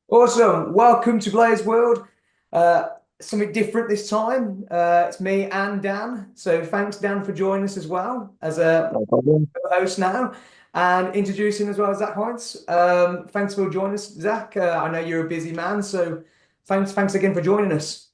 Awesome. Welcome to Blaze World. Uh, Something different this time. It's me and Dan. So thanks, Dan, for joining us as well as a No problem. host now and introducing as well as Zach Heintz. Thanks for joining us, Zach. I know you're a busy man, so thanks again for joining us.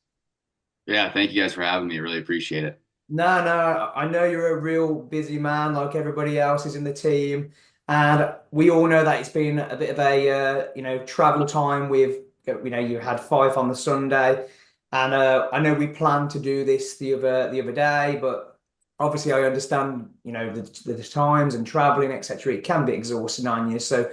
Yeah, thank you guys for having me. I really appreciate it. No, I know you're a real busy man like everybody else is in the team. And we all know that it's been a bit of a travel time with you had five on the Sunday. And I know we planned to do this the other day, but obviously I understand, the times and traveling, etc. It can be exhausting on you. So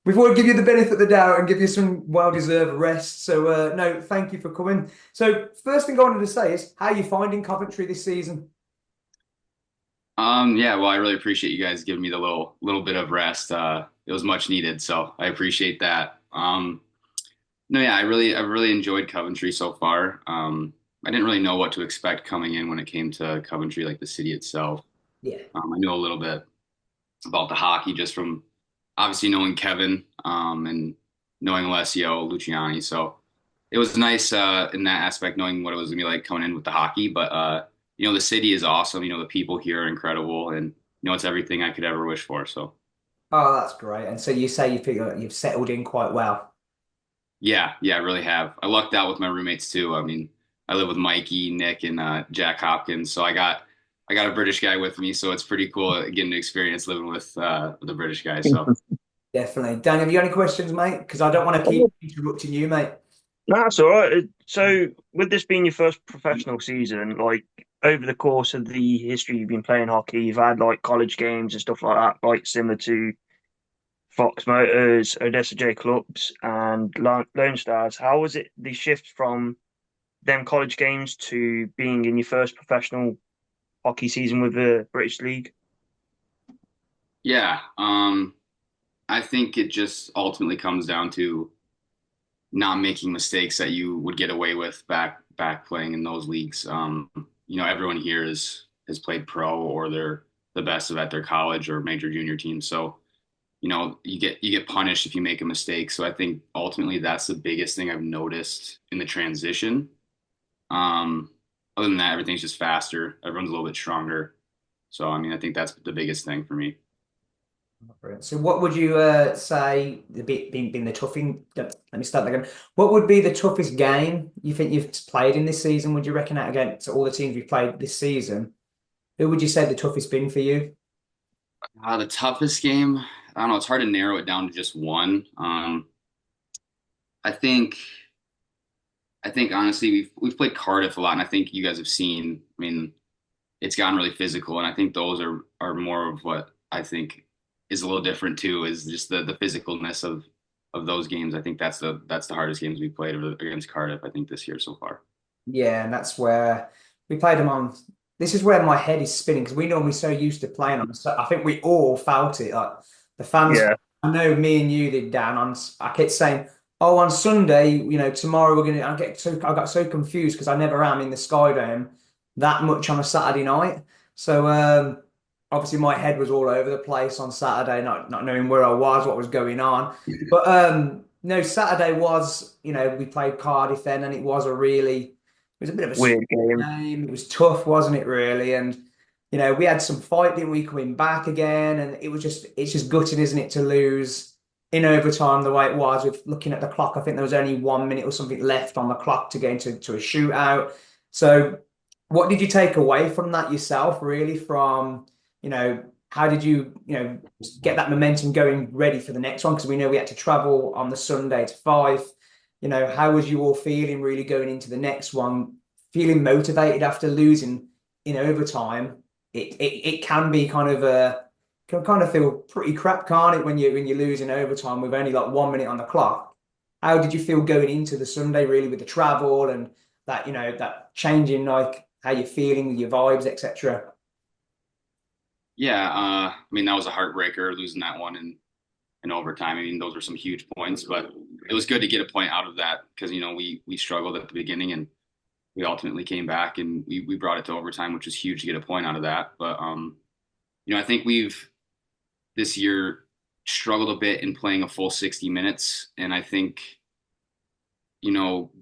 we thought we'd give you the benefit of the doubt and give you some well-deserved rest. So no, thank you for coming. So first thing I wanted to say is how are you finding Coventry this season? Yeah, well, I really appreciate you guys giving me the little bit of rest. It was much needed, so I appreciate that. No, yeah, I really enjoyed Coventry so far. I didn't really know what to expect coming in when it came to Coventry, like the city itself. Yeah. I knew a little bit about the hockey just from obviously knowing Kevin, and knowing Alessio Luciani. So it was nice in that aspect, knowing what it was gonna be like coming in with the hockey. But the city is awesome. The people here are incredible, and it's everything I could ever wish for. So Oh, that's great. And so you say you feel like you've settled in quite well. yeah, yeah, I really have. I lucked out with my roommates too. I mean, I live with Mikey, Nick, and Jack Hopkins. So I got a British guy with me, so it's pretty cool getting to experience living with a British guy. So. Definitely. Dan, have you got any questions, mate? Because I don't want to keep interrupting you, mate. No, that's all right. So, with this being your first professional season, like over the course of the history you've been playing hockey, you've had like college games and stuff like that, like similar to Fox Motors, Odessa J Clubs, and Lone Stars. How was it the shift from them college games to being in your first professional hockey season with the British League? Yeah, I think it just ultimately comes down to not making mistakes that you would get away with back playing in those leagues. Everyone here has played pro or they're the best of at their college or major junior team. So, you get punished if you make a mistake. So I think ultimately that's the biggest thing I've noticed in the transition. Um, Other than that, everything's just faster. Everyone's a little bit stronger. So I mean, I think that's the biggest thing for me. Brilliant. So what would you say the bit being the toughing? Let me start that again. What would be the toughest game you think you've played in this season? Would you reckon that against all the teams you've played this season? Who would you say the toughest been for you? The toughest game, I don't know. It's hard to narrow it down to just one. I think I think honestly we've played Cardiff a lot, and I think you guys have seen. I mean, it's gotten really physical, and I think those are more of what I think is a little different too. Is just the physicalness of those games. I think that's the hardest games we played against Cardiff. I think this year so far. Yeah, and that's where we played them on. This is where my head is spinning because we normally so used to playing on. So I think we all felt it. Like the fans, Yeah. I know me and you did, Dan. I kept saying, "Oh, on Sunday, tomorrow we're gonna." I got so confused because I never am in the Sky Dome that much on a Saturday night. So obviously my head was all over the place on Saturday, not knowing where I was, what was going on. But no, Saturday was, we played Cardiff then, and it was a really. It was a bit of a Weird game. game. It was tough, wasn't it, really? And we had some fight, didn't we, coming back again? And it's just gutting, isn't it, to lose in overtime the way it was with looking at the clock. I think there was only 1 minute or something left on the clock to get into a shootout. So, what did you take away from that yourself, really? From, how did you, get that momentum going ready for the next one? Because we know we had to travel on the Sunday to Fife. How was you all feeling really going into the next one? Feeling motivated after losing in overtime? It can be kind of can kind of feel pretty crap, can't it, when you lose in overtime with only like 1 minute on the clock? How did you feel going into the Sunday really with the travel and that that changing like how you're feeling, your vibes, etc. Yeah, I mean that was a heartbreaker losing that one in overtime. I mean those were some huge points, but it was good to get a point out of that because we struggled at the beginning and we ultimately came back and we brought it to overtime, which was huge to get a point out of that. But I think we've this year struggled a bit in playing a full 60 minutes, and I think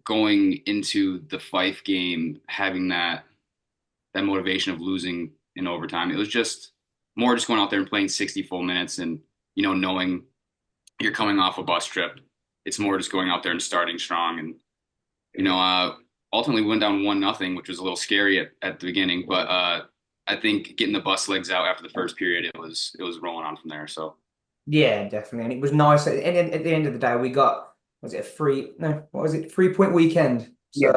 going into the Fife game, having that motivation of losing in overtime. It was just more just going out there and playing 60 full minutes and, knowing you're coming off a bus trip. It's more just going out there and starting strong. And, you know, uh, ultimately we went down 1-0, which was a little scary at the beginning, but I think getting the bus legs out after the first period, it was rolling on from there. So Yeah, definitely. And it was nice. And at the end of the day, we got, was it a free, no, what was it? 3 point weekend. So,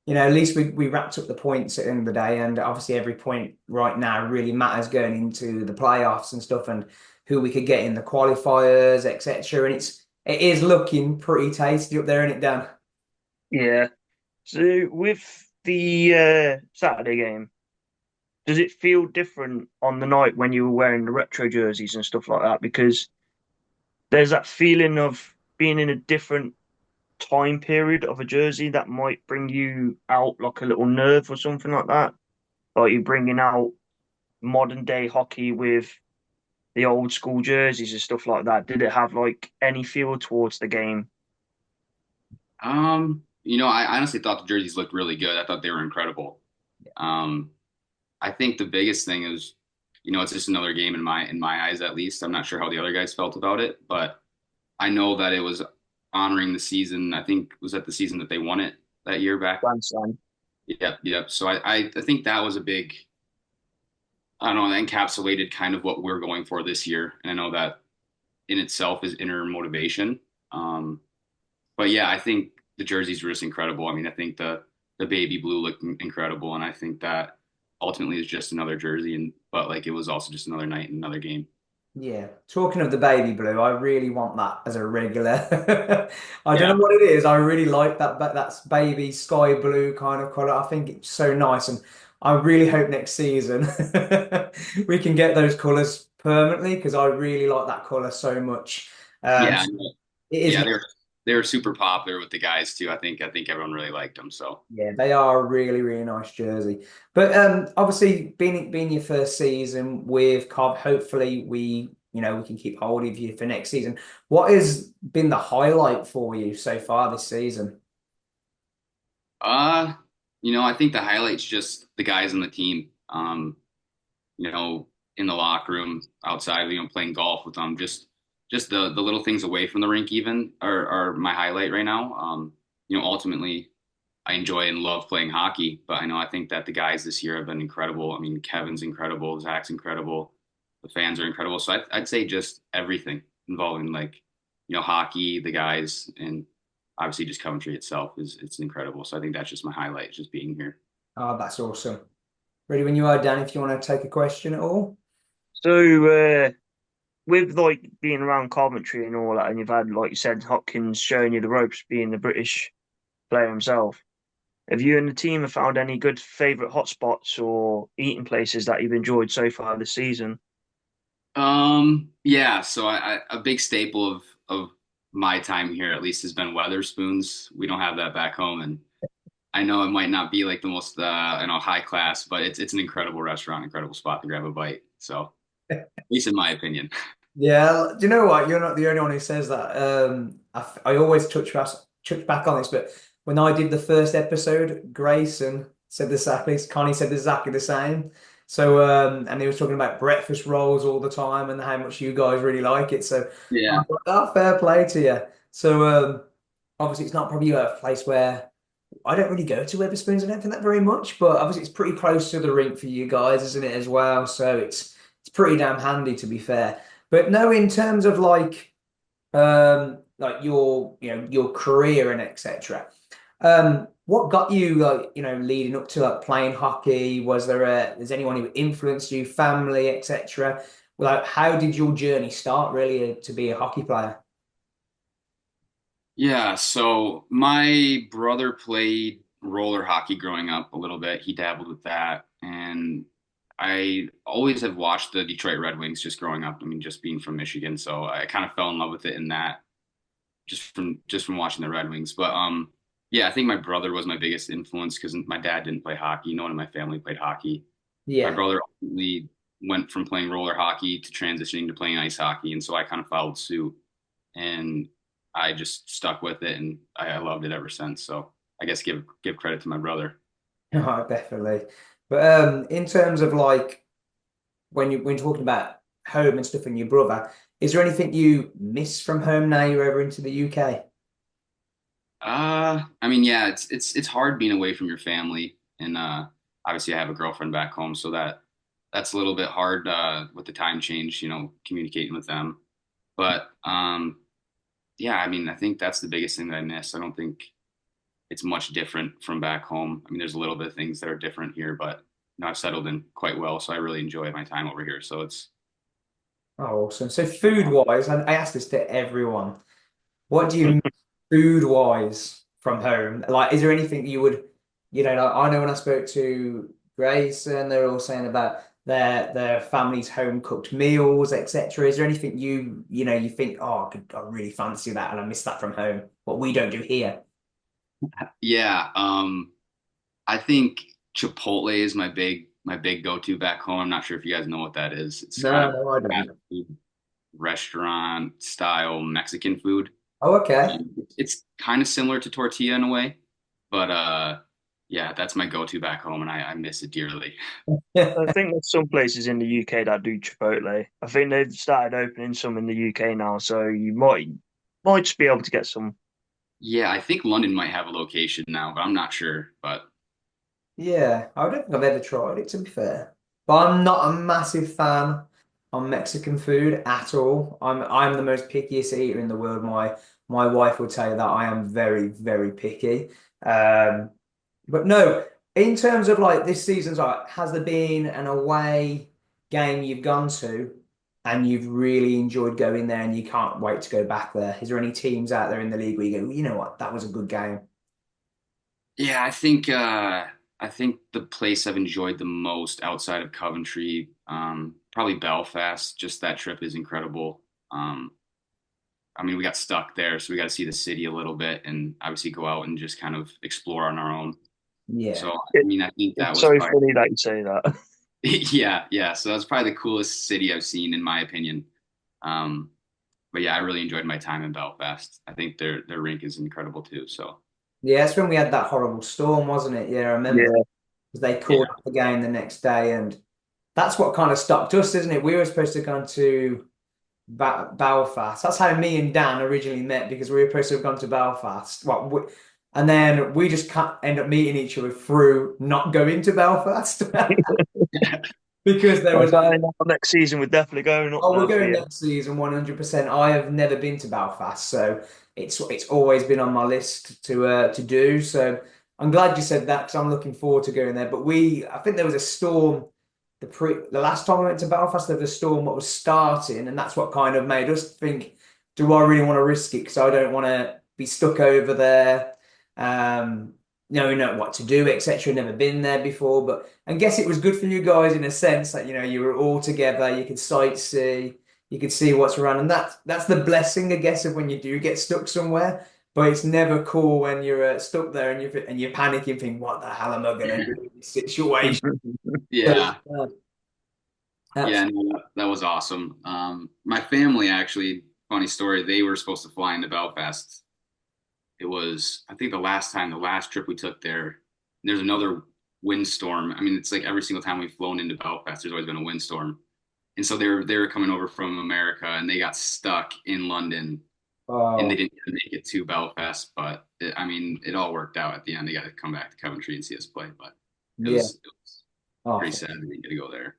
Yeah, at least we wrapped up the points at the end of the day. And obviously every point right now really matters going into the playoffs and stuff and who we could get in the qualifiers, etc. And it is looking pretty tasty up there, isn't it, Dan? yeah. So with the Saturday game, does it feel different on the night when you were wearing the retro jerseys and stuff like that? Because there's that feeling of being in a different time period of a jersey that might bring you out like a little nerve or something like that. Like you bringing out modern day hockey with the old school jerseys and stuff like that. Did it have like any feel towards the game? I honestly thought the jerseys looked really good. I thought they were incredible. Um, I think the biggest thing is, it's just another game in my eyes at least. I'm not sure how the other guys felt about it, but I know that it was honoring the season. I think was that the season that they won it that year back. Grand Slam. Yep, yep. So I think that was a big, I don't know, encapsulated kind of what we're going for this year. And I know that in itself is inner motivation. Um, but yeah, I think the jerseys were just incredible. I mean, I think the baby blue looked incredible, and I think that ultimately is just another jersey, and but like it was also just another night and another game. Yeah. Talking of the baby blue, I really want that as a regular. I don't Yeah, know what it is. I really like that, but that's baby sky blue kind of color. I think it's so nice, and I really hope next season we can get those colors permanently because I really like that color so much. yeah, So it is. yeah. They were super popular with the guys too. I think everyone really liked them. So Yeah, they are a really, really nice jersey. But obviously, being your first season with Cobb, hopefully we can keep hold of you for next season. What has been the highlight for you so far this season? uh, I think the highlight's just the guys on the team. You know, in the locker room, outside, playing golf with them. Just the little things away from the rink even are my highlight right now. Ultimately I enjoy and love playing hockey, but I think that the guys this year have been incredible. I mean, Kevin's incredible, Zach's incredible, the fans are incredible. So I'd say just everything involving like, hockey, the guys, and obviously just Coventry itself is it's incredible. So I think that's just my highlight, just being here. Oh, that's awesome. Ready when you are, Dan, if you want to take a question at all? So with like being around Coventry and all that, and you've had, like you said, Hopkins showing you the ropes, being the British player himself. Have you and the team have found any good favourite hotspots or eating places that you've enjoyed so far this season? Yeah, so a big staple of my time here at least has been Weatherspoons. We don't have that back home, and I know it might not be like the most high class, but it's an incredible restaurant, incredible spot to grab a bite. So, at least in my opinion. Yeah, do you know what? You're not the only one who says that. I always touch back on this, but when I did the first episode, Grayson said exactly, Connie said exactly the same. So, and he was talking about breakfast rolls all the time and how much you guys really like it. So, I Yeah. thought, oh, fair play to you. So, obviously, it's not probably a place where I don't really go to Wetherspoons. I don't think that very much, but obviously, it's pretty close to the rink for you guys, isn't it, as well? So, it's pretty damn handy to be fair. But no, in terms of like your career and etc. What got you like leading up to like playing hockey? Is anyone who influenced you, family, etc.? Like how did your journey start really to be a hockey player? Yeah, so my brother played roller hockey growing up a little bit. He dabbled with that, and I always have watched the Detroit Red Wings just growing up. I mean, just being from Michigan, so I kind of fell in love with it in that just from watching the Red Wings. But yeah, I think my brother was my biggest influence because my dad didn't play hockey. No one in my family played hockey. My Yeah. brother ultimately went from playing roller hockey to transitioning to playing ice hockey, and so I kind of followed suit. And I just stuck with it, and I loved it ever since. So I guess give credit to my brother. Oh, definitely. But in terms of like when talking about home and stuff and your brother, is there anything you miss from home now you're over into the UK? I mean, yeah, it's hard being away from your family, and obviously I have a girlfriend back home, so that's a little bit hard with the time change, communicating with them. But yeah, I mean, I think that's the biggest thing that I miss. I don't think it's much different from back home. I mean, there's a little bit of things that are different here, but I've settled in quite well, so I really enjoy my time over here. So it's Oh, awesome. So food wise, and I ask this to everyone, what do you miss food wise from home? Like, is there anything you would, like, I know when I spoke to Grace and they're all saying about their family's home cooked meals, etc. Is there anything you think, oh, I really fancy that and I miss that from home, what we don't do here? yeah. I think Chipotle is my big go-to back home. I'm not sure if you guys know what that is. It's kind No, of no, I fast don't. food, restaurant style Mexican food. Oh, okay. It's kind of similar to tortilla in a way, but yeah, that's my go-to back home, and I miss it dearly. I think there's some places in the UK that do Chipotle. I think they've started opening some in the UK now, so you might just be able to get some. Yeah, I think London might have a location now, but I'm not sure. But Yeah, I don't think I've ever tried it, to be fair. But I'm not a massive fan on Mexican food at all. I'm the most pickiest eater in the world. My wife will tell you that I am very, very picky. Um, but no, in terms of like this season's like, has there been an away game you've gone to and you've really enjoyed going there and you can't wait to go back there? Is there any teams out there in the league where you go, you know what, that was a good game? yeah, I think the place I've enjoyed the most outside of Coventry, probably Belfast. Just that trip is incredible. Um, I mean, we got stuck there, so we got to see the city a little bit, and obviously go out and just kind of explore on our own. So, Yeah. I mean, I think that It's was so probably, funny that you say that. yeah, yeah. So that's probably the coolest city I've seen, in my opinion. Um, but yeah, I really enjoyed my time in Belfast. I think their rink is incredible too. So Yeah, it's when we had that horrible storm, wasn't it? Yeah, I remember Yeah, because they yeah, called up the game the next day, and that's what kind of stopped us, isn't it? We were supposed to go to Belfast. That's how me and Dan originally met because we were supposed to have gone to Belfast. And then we just can't end up meeting each other through not going to Belfast because there I'm was a going now next season. We're definitely going up oh, we're there for going you. next season 100%. I have never been to Belfast, so it's always been on my list to do. So I'm glad you said that because I'm looking forward to going there. But I think there was a storm the last time I went to Belfast, there was a storm that was starting, and that's what kind of made us think, do I really want to risk it? Because I don't want to be stuck over there. Um, know what to do, etc. Never been there before, but I guess it was good for you guys in a sense that you were all together, you could sightsee, you could see what's around, and that's the blessing, I guess, of when you do get stuck somewhere. But it's never cool when you're stuck there and you're panicking, thinking, "What the hell am I going to do in this situation?" So, yeah, yeah. No, that was awesome. My family actually, funny story. They were supposed to fly into Belfast. It was, I think, the last trip we took there. There's another windstorm. I mean, it's like every single time we've flown into Belfast, there's always been a windstorm. And so they were coming over from America, and they got stuck in London, and they oh, didn't make it to Belfast. But I mean, it all worked out at the end. They got to come back to Coventry and see us play, but yeah. it was Oh, pretty sad they didn't get to go there.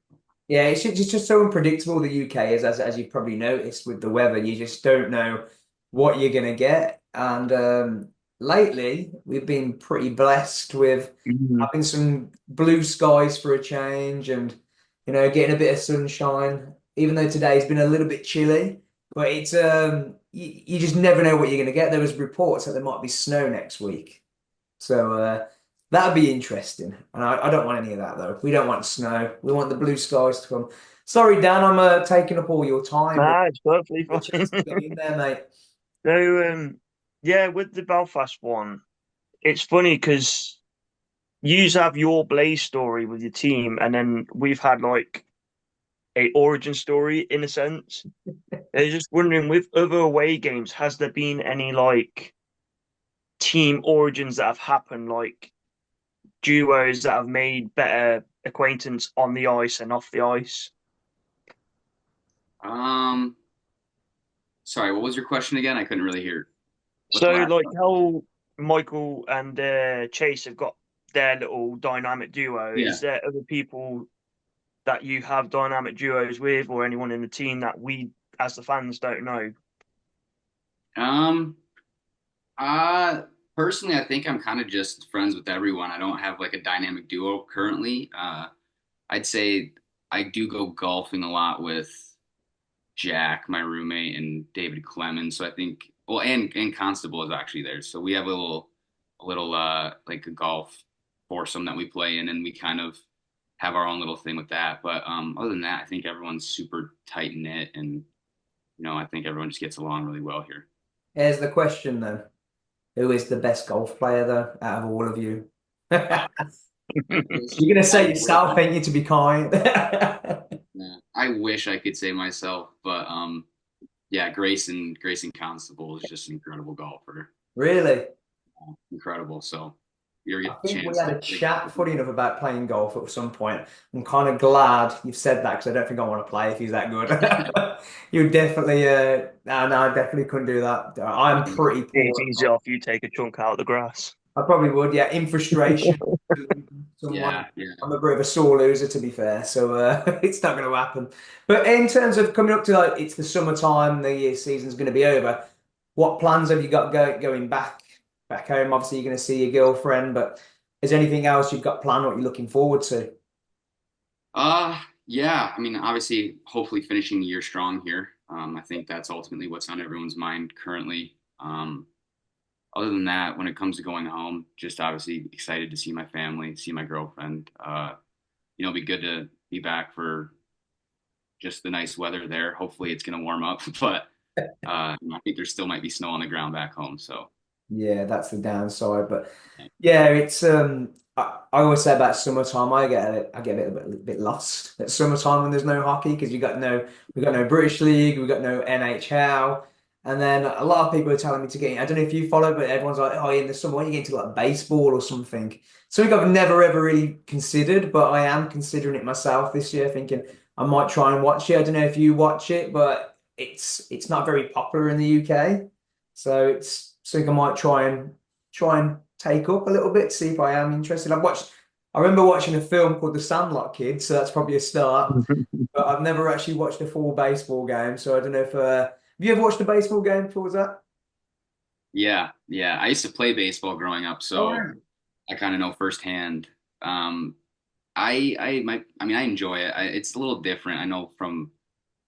yeah, it's just so unpredictable, the UK is, as you've probably noticed with the weather. You just don't know what you're going to get. And lately, we've been pretty blessed with Mhm. having some blue skies for a change and, getting a bit of sunshine, even though today's been a little bit chilly. But you just never know what you're going to get. There was reports that there might be snow next week. So that'd be interesting. And I don't want any of that though. We don't want snow. We want the blue skies to come. Sorry, Dan, I'm taking up all your time. Nah, it's perfectly A chance to get fine. in there, mate. So, yeah, with the Belfast one, it's funny because you have your Blaze story with your team, and then we've had like a origin story in a sense. I was just wondering, with other away games, has there been any like team origins that have happened, like duos that have made better acquaintance on the ice and off the ice? Um, Sorry, what was your question again? I couldn't really hear what So, the last like one. how Michael and Chase have got their little dynamic duo, Yeah. is there other people that you have dynamic duos with, or anyone in the team that we, as the fans, don't know? Um, uh, Personally, I think I'm kind of just friends with everyone. I don't have like a dynamic duo currently. I'd say I do go golfing a lot with Jack, my roommate, and David Clemens. So I think, well, and Constable is actually there. So we have a little like a golf foursome that we play in, and we kind of have our own little thing with that. But other than that, I think everyone's super tight knit, and I think everyone just gets along really well here. Here's the question then. Who is the best golf player though out of all of you? Uh, You're I gonna I say wish, yourself, ain't you, to be kind? yeah, I wish I could say myself, but yeah, Grayson Constable is just an incredible golfer, Really? incredible. So you ever I get the think we chance had to a take. chat, funny enough, about playing golf at some point. I'm kind of glad you've said that because I don't think I want to play if he's that good. You definitely, no, I definitely couldn't do that. I'm pretty It's poor at easy golf. off you take a chunk out of the grass. I probably would, yeah. In frustration, someone. Yeah, yeah. I'm a bit of a sore loser, to be fair, so it's not going to happen. But in terms of coming up to like, it's the summertime, the year season's going to be over. What plans have you got going back home? Obviously, you're going to see your girlfriend, but is there anything else you've got planned? What you're looking forward to? Yeah. I mean, obviously, hopefully finishing the year strong here. I think that's ultimately what's on everyone's mind currently. Other than that, when it comes to going home, just obviously excited to see my family, see my girlfriend. It'll be good to be back for just the nice weather there. Hopefully, it's going to warm up, but I think there still might be snow on the ground back home. So, Yeah, that's the downside. But yeah, it's I always say about summertime, I get a bit lost at summertime when there's no hockey because we got no British League, we got no NHL. And then a lot of people are telling me to get in. I don't know if you follow, but everyone's like, oh, in the summer, when you get into like baseball or something. Something I've never ever really considered, but I am considering it myself this year, thinking I might try and watch it. I don't know if you watch it, but it's not very popular in the UK. So it's something I might try and take up a little bit, see if I am interested. I remember watching a film called The Sandlot Kid, so that's probably a start. But I've never actually watched a full baseball game, so I don't know if have you ever watched a baseball game before that? yeah, yeah. I used to play baseball growing up, Oh, so really? I kind of know firsthand. Um, I mean, I enjoy it. It's a little different. I know from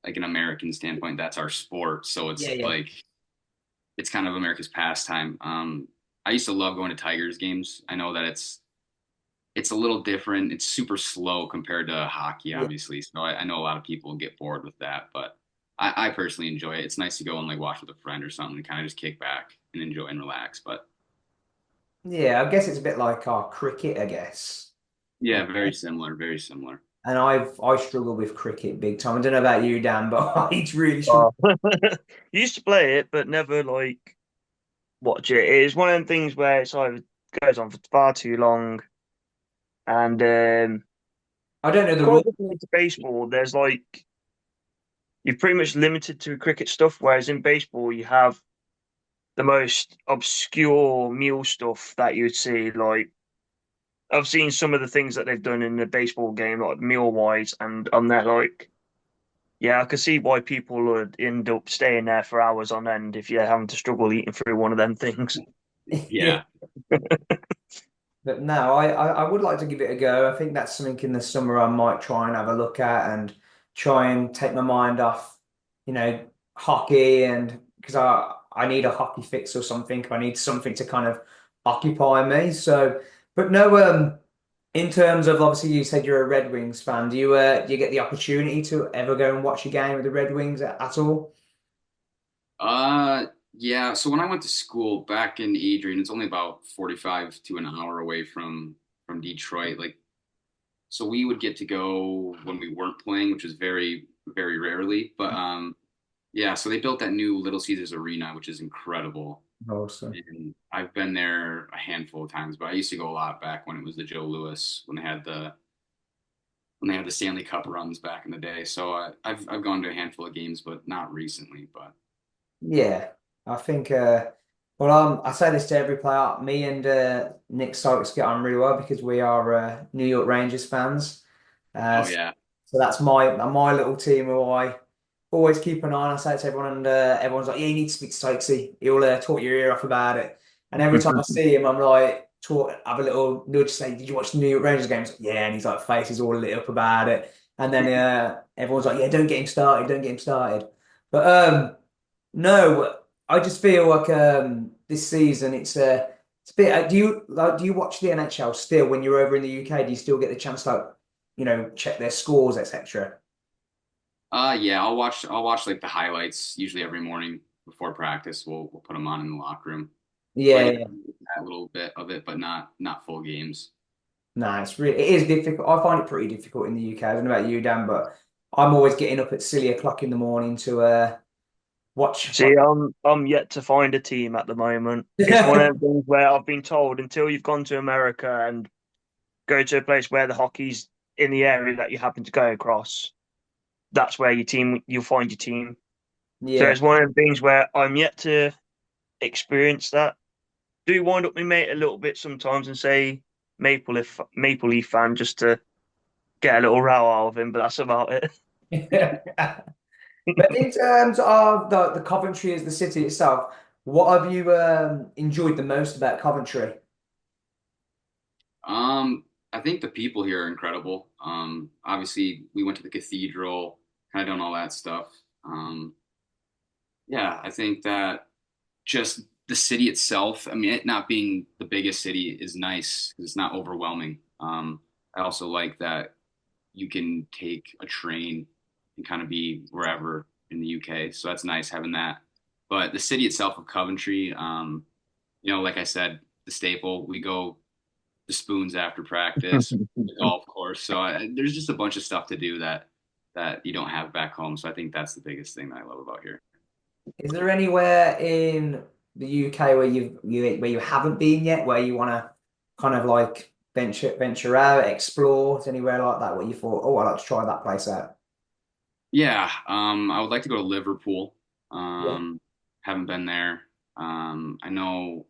like an American standpoint, that's our sport, so Yeah, it's yeah. like it's kind of America's pastime. I used to love going to Tigers games. I know that it's a little different. It's super slow compared to hockey, Yeah. obviously. So I know a lot of people get bored with that, but I personally enjoy it. It's nice to go and like watch with a friend or something and kind of just kick back and enjoy and relax. But Yeah, I guess it's a bit like our cricket, I guess. yeah, very similar, very similar. And I struggle with cricket big time. I don't know about you, Dan, but I really struggle. Oh. Used to play it, but never like watch it. It's one of them things where it's either goes on for far too long, and I don't know the quite rule. different to baseball. There's like you're pretty much limited to cricket stuff, whereas in baseball you have the most obscure mule stuff that you'd see. Like I've seen some of the things that they've done in the baseball game, like meal wise, and I'm there like, yeah, I can see why people would end up staying there for hours on end if you're having to struggle eating through one of them things. Yeah. Yeah. But no, I would like to give it a go. I think that's something in the summer I might try and have a look at and try and take my mind off, hockey and because I need a hockey fix or something. I need something to kind of occupy me. So, but no, in terms of obviously you said you're a Red Wings fan. Do you get the opportunity to ever go and watch a game of the Red Wings at all? Yeah. So when I went to school back in Adrian, it's only about 45 to an hour away from Detroit. Like So we would get to go when we weren't playing, which was very, very rarely. But yeah, so they built that new Little Caesars Arena, which is incredible. Awesome. And I've been there a handful of times, but I used to go a lot back when it was the Joe Louis, when they had the Stanley Cup runs back in the day. So I've gone to a handful of games, but not recently. But Yeah, I think. Well, I say this to every player. Me and Nick Stokes get on really well because we are New York Rangers fans. oh So yeah, that's my little team who I always keep an eye on. I say it to everyone, and everyone's like, "Yeah, you need to speak to Stokesy. He'll talk your ear off about it." And every time I see him, I'm like, have a little nudge, say, "Did you watch the New York Rangers games?" Yeah, and he's like, faces all lit up about it. And then everyone's like, "Yeah, don't get him started. Don't get him started." But no, I just feel like this season it's a bit. Do you watch the NHL still when you're over in the UK? Do you still get the chance to check their scores, etc.? yeah. I'll watch like the highlights usually every morning before practice. We'll put them on in the locker room. So I Yeah, get yeah. that little bit of it, but not full games. No, it is difficult. I find it pretty difficult in the UK. I don't know about you, Dan, but I'm always getting up at silly o'clock in the morning to watch. See, I'm yet to find a team at the moment. It's one of the things where I've been told until you've gone to America and go to a place where the hockey's in the area that you happen to go across, that's where you'll find your team. So Yeah, it's one of the things where I'm yet to experience that. Do wind up my mate a little bit sometimes and say Maple Leaf fan just to get a little row out of him, but that's about it. but in terms of the Coventry as the city itself, what have you enjoyed the most about Coventry? I think the people here are incredible. Obviously we went to the cathedral, kind of done all that stuff. Yeah, I think that just the city itself, I mean, it not being the biggest city is nice because it's not overwhelming. I also like that you can take a train and kind of be wherever in the UK. So that's nice having that. But the city itself of Coventry, like I said, the staple, we go to Spoons after practice, the golf course. So there's just a bunch of stuff to do that you don't have back home. So I think that's the biggest thing that I love about here. Is there anywhere in the UK where where you haven't been yet, where you want to kind of like venture out, explore? Is anywhere like that where you thought, oh, I'd like to try that place out? Yeah, I would like to go to Liverpool. Yeah. Haven't been there. I know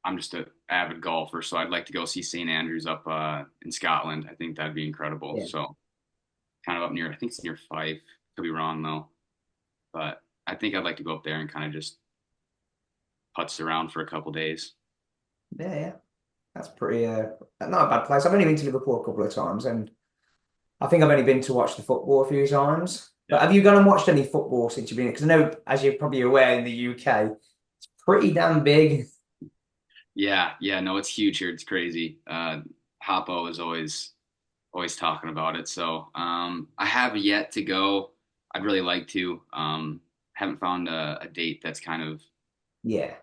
I'm just an avid golfer, so I'd like to go see St Andrews up in Scotland. I think that'd be incredible. Yeah. So kind of up near, I think it's near Fife. Could be wrong though, but I think I'd like to go up there and kind of just putz around for a couple days. Yeah, yeah. That's pretty not a bad place. I've only been to Liverpool a couple of times and I think I've only been to watch the football a few times. But Yeah. have you gone and watched any football since you've been? Because I know, as you're probably aware, in the UK, it's pretty damn big. Yeah, no, it's huge here. It's crazy. Hoppo is always talking about it. So I have yet to go. I'd really like to. Haven't found a date that's kind of Yeah.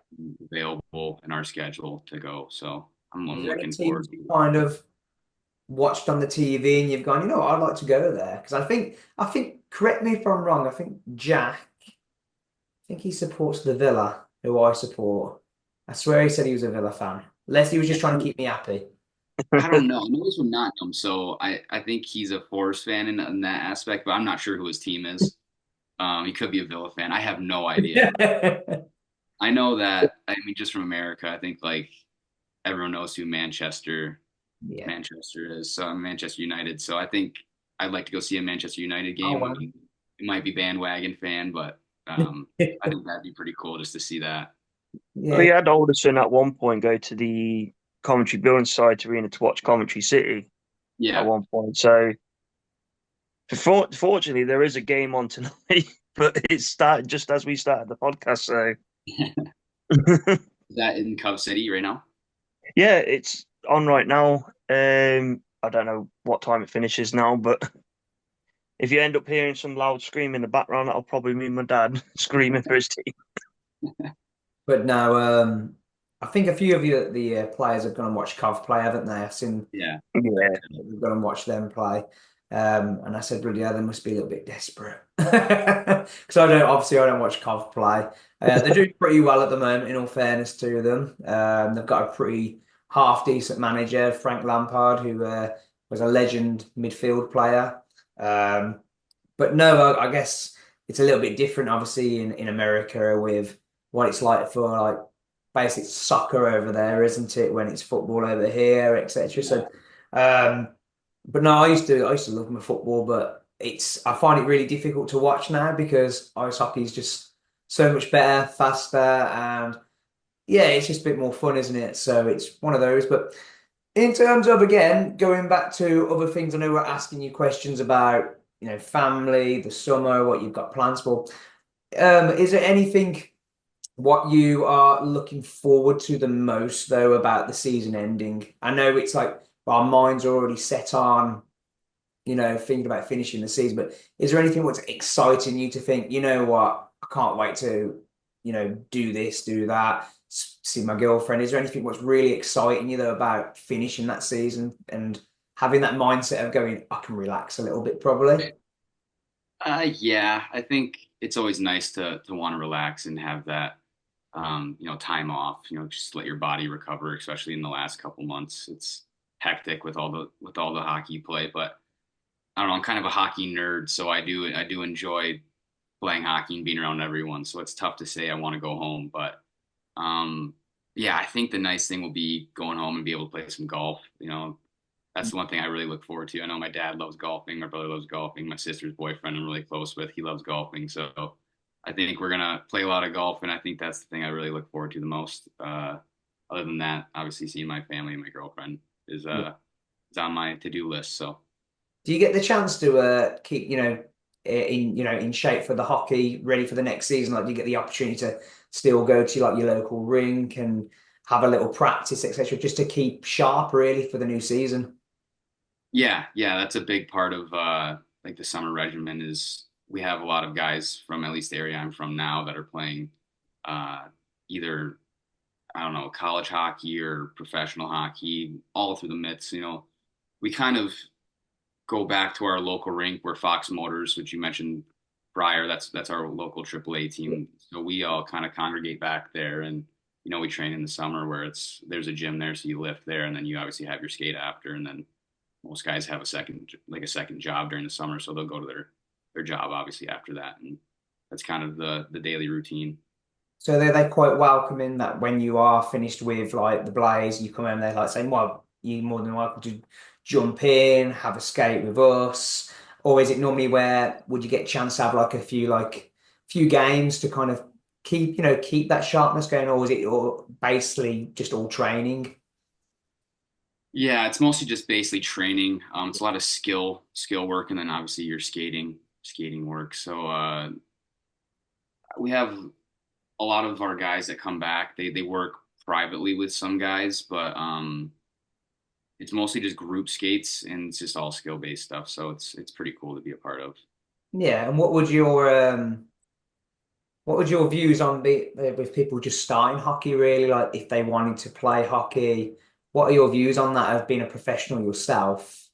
available in our schedule to go. So Is I'm there any looking teams forward you to it. kind of watched on the TV and you've gone, I'd like to go there? Because I think, correct me if I'm wrong, I think he supports the Villa, who I support. I swear he said he was a Villa fan. Unless he was just trying to keep me happy. I don't know. I know he's from Nottingham, so I think he's a Forest fan in that aspect, but I'm not sure who his team is. He could be a Villa fan. I have no idea. I know that, I mean, just from America, I think like everyone knows who Yeah. Manchester is. So I'm Manchester United. So I think I'd like to go see a Manchester United Oh, game. I wow. mean, it might be bandwagon fan, but I think that'd be pretty cool just to see that. We Yeah. had Alderson at one point go to the Coventry Building Society Arena to watch Coventry City at Yeah. one point. So, fortunately, there is a game on tonight, but it started just as we started the podcast. So, Is that in Cub City right now? yeah, it's on right now. I don't know what time it finishes now, but if you end up hearing some loud screaming in the background, that'll probably be my dad screaming for his team. But no, I think a few of the players have gone and watched Cov play, haven't they? I've seen Yeah. Yeah. we've gone and watched them play. And I said, bloody hell, they must be a little bit desperate. Because I don't watch Cov play. They're doing pretty well at the moment, in all fairness to them. They've got a pretty half decent manager, Frank Lampard, who was a legend midfield player. Um, but no, I guess it's a little bit different, obviously, in America with what it's like for like basic soccer over there, isn't it? When it's football over here, etc. Yeah. So, um, but no, I used to love my football, but I find it really difficult to watch now because ice hockey is just so much better, faster, and yeah, it's just a bit more fun, isn't it? So it's one of those. But in terms of again going back to other things, I know we're asking you questions about family, the summer, what you've got plans for. Is there anything what you are looking forward to the most though about the season ending? I know it's like our minds are already set on thinking about finishing the season. But is there anything what's exciting you to think, you know what, I can't wait to, do this, do that, see my girlfriend? Is there anything what's really exciting you though about finishing that season and having that mindset of going, I can relax a little bit probably? Yeah, I think it's always nice to want to relax and have that time off, just let your body recover, especially in the last couple months. It's hectic with all the hockey you play, but I don't know, I'm kind of a hockey nerd, so I do enjoy playing hockey and being around everyone. So it's tough to say I want to go home, but um yeah, I think the nice thing will be going home and be able to play some golf. That's the one thing I really look forward to. I know my dad loves golfing, my brother loves golfing, my sister's boyfriend I'm really close with, he loves golfing. So I think we're gonna play a lot of golf, and I think that's the thing I really look forward to the most. Other than that, obviously seeing my family and my girlfriend is on my to-do list. So Do you get the chance to keep, in shape for the hockey, ready for the next season? Like, do you get the opportunity to still go to like your local rink and have a little practice, etc., just to keep sharp, really, for the new season? yeah, yeah, that's a big part of like the summer regimen is we have a lot of guys from at least the area I'm from now that are playing uh, either I don't know, college hockey or professional hockey, all through the mitts. We kind of go back to our local rink where Fox Motors, which you mentioned prior, that's our local AAA team. So we all kind of congregate back there, and we train in the summer where there's a gym there, so you lift there, and then you obviously have your skate after, and then most guys have a second job during the summer, so they'll go to their job obviously after that, and that's kind of the daily routine. So they're quite welcoming that when you are finished with like the Blaze, you come in there like saying, well, you're more than welcome to jump in, have a skate with us. Or is it normally where would you get a chance to have like a few games to kind of keep that sharpness going, or is it all basically just all training? Yeah, it's mostly just basically training. It's a lot of skill work, and then obviously your skating work. So we have a lot of our guys that come back. They work privately with some guys, but it's mostly just group skates, and it's just all skill based stuff. So it's pretty cool to be a part of. Yeah, and what would your views on be with people just starting hockey really? Like if they wanted to play hockey, what are your views on that of being a professional yourself?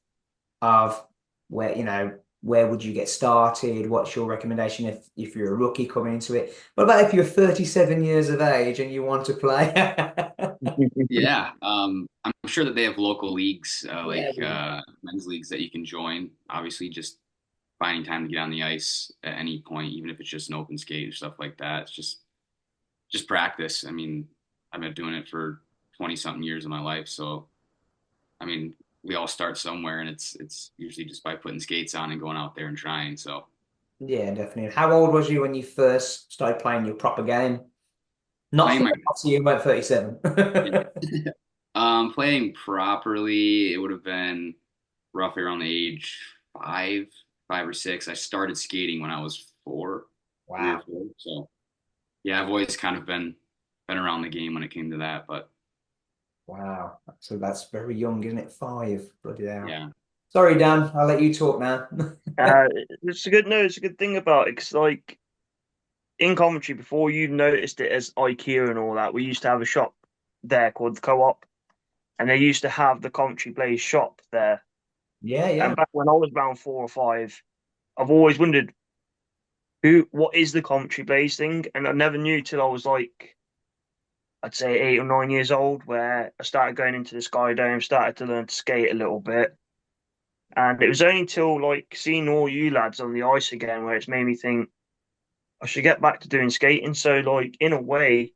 Of where would you get started? What's your recommendation if you're a rookie coming into it? What about if you're 37 years of age and you want to play? Yeah, I'm sure that they have local leagues, Yeah, like men's leagues that you can join. Obviously, just finding time to get on the ice at any point, even if it's just an open skate or stuff like that. It's just practice. I mean, I've been doing it for 20 something years of my life, so I mean, we all start somewhere, and it's usually just by putting skates on and going out there and trying. So yeah, definitely. How old was you when you first started playing your proper game? Not playing my obviously you weren't 37. playing properly, it would have been roughly around the age five, 5 or 6. I started skating when I was four, 3 or Wow. 4. So yeah, I've always kind of been around the game when it came to that. But Wow. So that's very young, isn't it? 5. Bloody hell. yeah, Sorry, Dan. I'll let you talk now. Uh, it's a good no, it's a good thing about it because like in Coventry before you noticed it as IKEA and all that, we used to have a shop there called the Co-op, and they used to have the Coventry Blaze shop there. Yeah, And yeah. back when I was around 4 or 5, I've always wondered what is the Coventry Blaze thing, and I never knew till I was like, I'd say 8 or 9 years old, where I started going into the Sky Dome, started to learn to skate a little bit. And it was only till like seeing all you lads on the ice again where it's made me think I should get back to doing skating. So like in a way,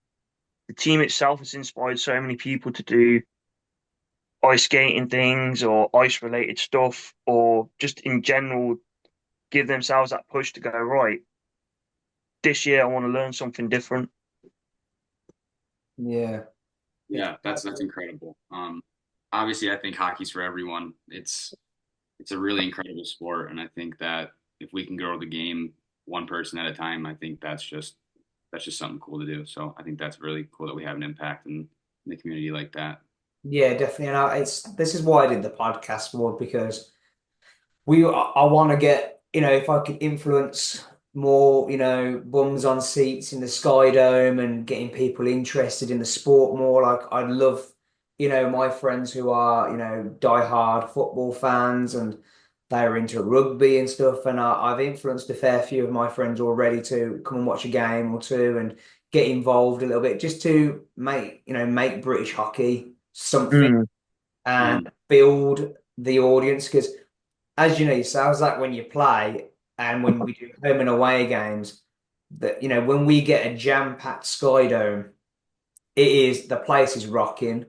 the team itself has inspired so many people to do ice skating things or ice related stuff, or just in general give themselves that push to go, right, this year I want to learn something different. Yeah. Yeah, that's incredible. Obviously, I think hockey's for everyone. It's a really incredible sport, and I think that if we can grow the game one person at a time, I think that's just something cool to do. So I think that's really cool that we have an impact in the community like that. Yeah, definitely. And it's this is why I did the podcast more because I want to get, if I could influence more, bums on seats in the Sky Dome and getting people interested in the sport more. Like I'd love, my friends who are, diehard football fans and they're into rugby and stuff. And I've influenced a fair few of my friends already to come and watch a game or two and get involved a little bit just to make British hockey something Mm. and Mhm. build the audience because as you know yourselves, like when you play and when we do home and away games, that when we get a jam-packed Sky Dome, the place is rocking.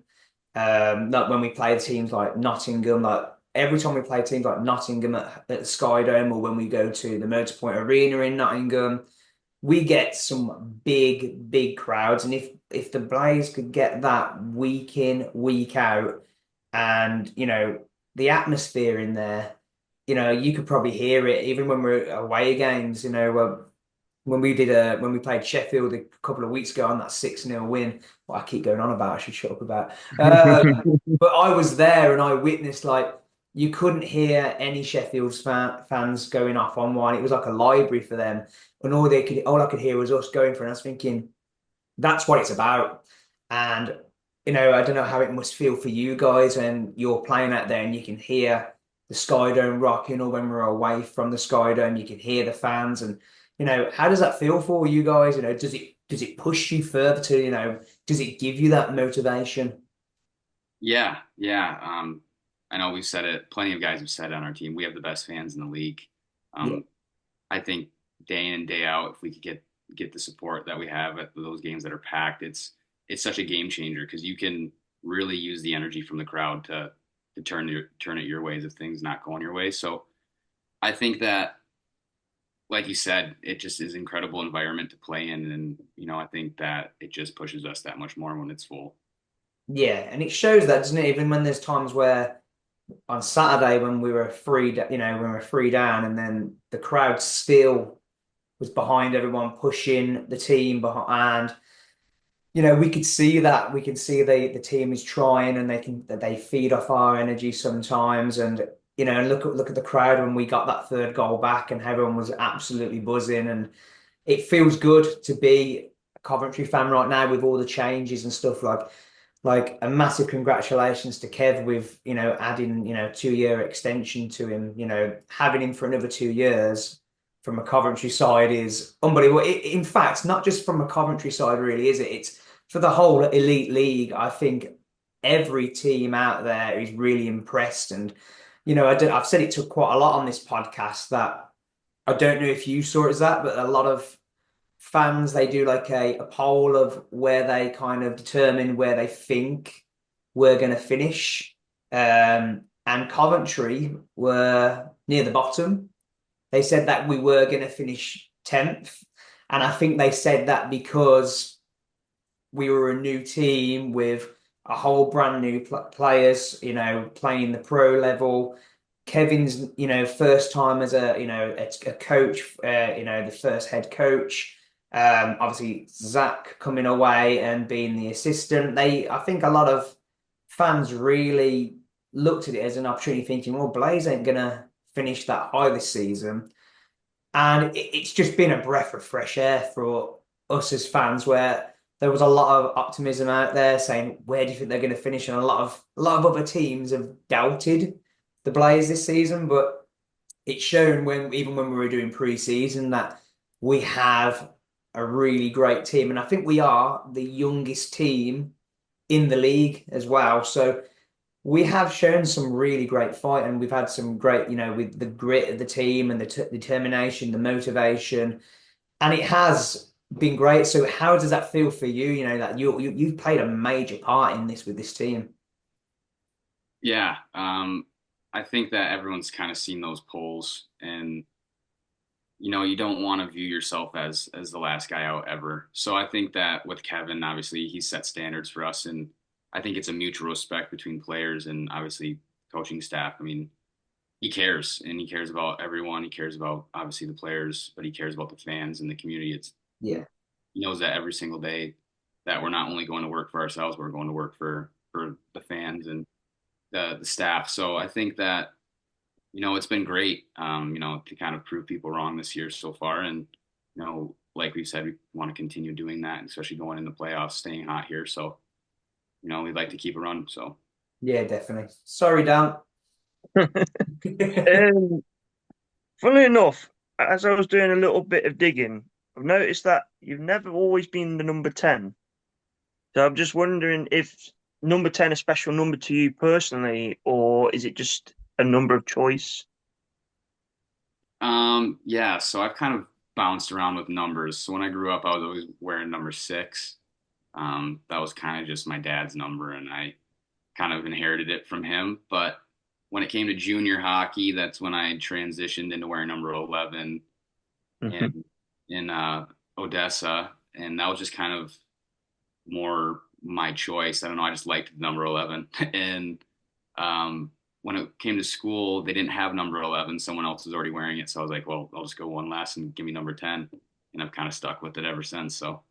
Like when we play teams like Nottingham, like every time we play teams like Nottingham at the Sky Dome, or when we go to the Motorpoint Arena in Nottingham, we get some big, big crowds. And if the Blaze could get that week in, week out, and the atmosphere in there, you could probably hear it even when we're away games. When we played Sheffield a couple of weeks ago on that 6-0 win. What I keep going on about, I should shut up about. But I was there and I witnessed like you couldn't hear any Sheffield's fans going off on one. It was like a library for them, and all I could hear was us going for it. And I was thinking, that's what it's about. And I don't know how it must feel for you guys when you're playing out there and you can hear the Sky Dome rocking, or when we're away from the Sky Dome, you can hear the fans. And how does that feel for you guys? Does it push you further to, does it give you that motivation? Yeah, yeah. I know we've said it. Plenty of guys have said it on our team. We have the best fans in the league. Yeah. Um, I think day in and day out, if we could get the support that we have at those games that are packed, it's such a game changer because you can really use the energy from the crowd to turn it your ways if things not going your way. So I think that, like you said, it just is an incredible environment to play in, and I think that it just pushes us that much more when it's full. Yeah, and it shows that, doesn't it? Even when there's times where on Saturday when we were when we were free down, and then the crowd still was behind everyone, pushing the team behind. And we could see that. We can see the team is trying, and they feed off our energy sometimes. And look at the crowd when we got that third goal back, and everyone was absolutely buzzing. And it feels good to be a Coventry fan right now with all the changes and stuff like a massive congratulations to Kev with adding 2-year extension to him. Having him for another 2 years from a Coventry side is unbelievable. In fact, not just from a Coventry side, really, is it? It's for the whole elite league. I think every team out there is really impressed, and I've said it to quite a lot on this podcast that I don't know if you saw it as that, but a lot of fans, they do like a poll of where they kind of determine where they think we're going to finish. And Coventry were near the bottom. They said that we were going to finish 10th. And I think they said that because we were a new team with a whole brand new players, playing the pro level. Kevin's, first time as a coach, the first head coach. Obviously Zach coming away and being the assistant. I think a lot of fans really looked at it as an opportunity, thinking, well, Blaze ain't gonna finish that high this season. And it's just been a breath of fresh air for us as fans, where there was a lot of optimism out there saying, where do you think they're going to finish? And a lot of other teams have doubted the Blaze this season, but it's shown when even when we were doing pre-season that we have a really great team, and I think we are the youngest team in the league as well. So we have shown some really great fight, and we've had some great, with the grit of the team and the determination, the motivation, and it has been great. So how does that feel for you? You know that you've played a major part in this with this team. Yeah, I think that everyone's kind of seen those polls, and you don't want to view yourself as the last guy out ever. So I think that with Kevin, obviously he set standards for us, and I think it's a mutual respect between players and obviously coaching staff. I mean, he cares, and he cares about everyone. He cares about obviously the players, but he cares about the fans and the community. Yeah. He knows that every single day that we're not only going to work for ourselves, we're going to work for the fans and the staff. So I think that it's been great, to kind of prove people wrong this year so far. And, like we said, we want to continue doing that, especially going in the playoffs, staying hot here. So, we'd like to keep it run. So, Yeah, definitely. Sorry, Dan. Um, Funnily enough, as I was doing a little bit of digging, I've noticed that you've never always been the number 10. So I'm just wondering if number 10 a special number to you personally, or is it just a number of choice? yeah, so I've kind of bounced around with numbers. So when I grew up, I was always wearing number 6. That was kind of just my dad's number, and I kind of inherited it from him. But when it came to junior hockey, that's when I transitioned into wearing number 11 Hmm. in Odessa, and that was just kind of more my choice. I don't know, I just liked number 11. And when it came to school, they didn't have number 11. Someone else was already wearing it. So I was like, well, I'll just go one less and give me number 10. And I've kind of stuck with it ever since. So,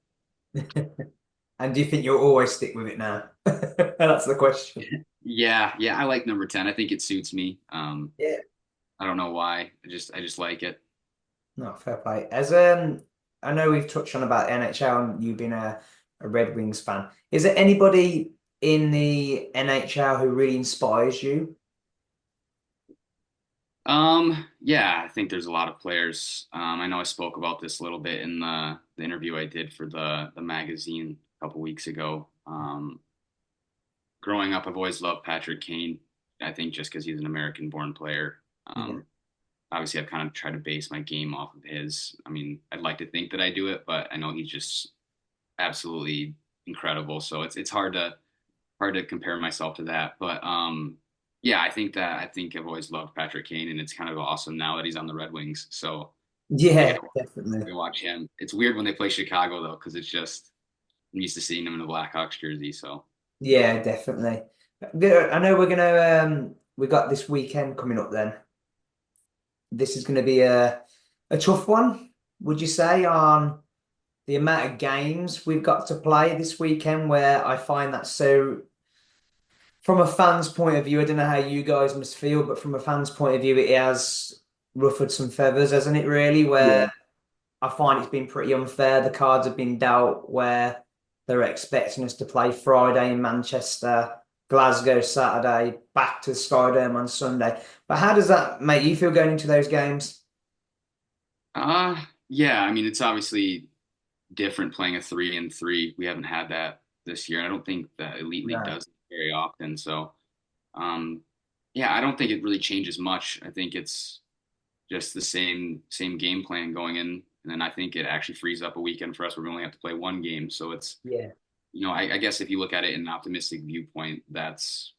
And do you think you'll always stick with it now? That's the question. yeah, I like number 10. I think it suits me. Yeah. I don't know why. I just like it. No, fair play. I know we've touched on about NHL and you being a Red Wings fan. Is there anybody in the NHL who really inspires you? Yeah, I think there's a lot of players. I know I spoke about this a little bit in the interview I did for the magazine a couple weeks ago. Growing up, I've always loved Patrick Kane. I think just because he's an American-born player. Yeah. Obviously, I've kind of tried to base my game off of his. I mean, I'd like to think that I do it, but I know he's just absolutely incredible. So it's hard to compare myself to that. But yeah, I think I've always loved Patrick Kane, and it's kind of awesome now that he's on the Red Wings. So I Yeah, gotta definitely. watch him. It's weird when they play Chicago though, because it's just I'm used to seeing him in a Blackhawks jersey. So Yeah, definitely. Good. I know we got this weekend coming up then. This is gonna be a tough one, would you say, on the amount of games we've got to play this weekend, where I find that so from a fan's point of view, I don't know how you guys must feel, but from a fan's point of view, it has ruffled some feathers, hasn't it, really? Yeah. Where I find it's been pretty unfair. The cards have been dealt where they're expecting us to play Friday in Manchester, Glasgow Saturday, back to the Skydome on Sunday. But how does that make you feel going into those games? yeah, I mean it's obviously different playing a 3-3. We haven't had that this year. I don't think the Elite League No. does it very often. So um, yeah, I don't think it really changes much. I think it's just the same game plan going in, and then I think it actually frees up a weekend for us where we only have to play one game. So it's Yeah, I guess if you look at it in an optimistic viewpoint, that's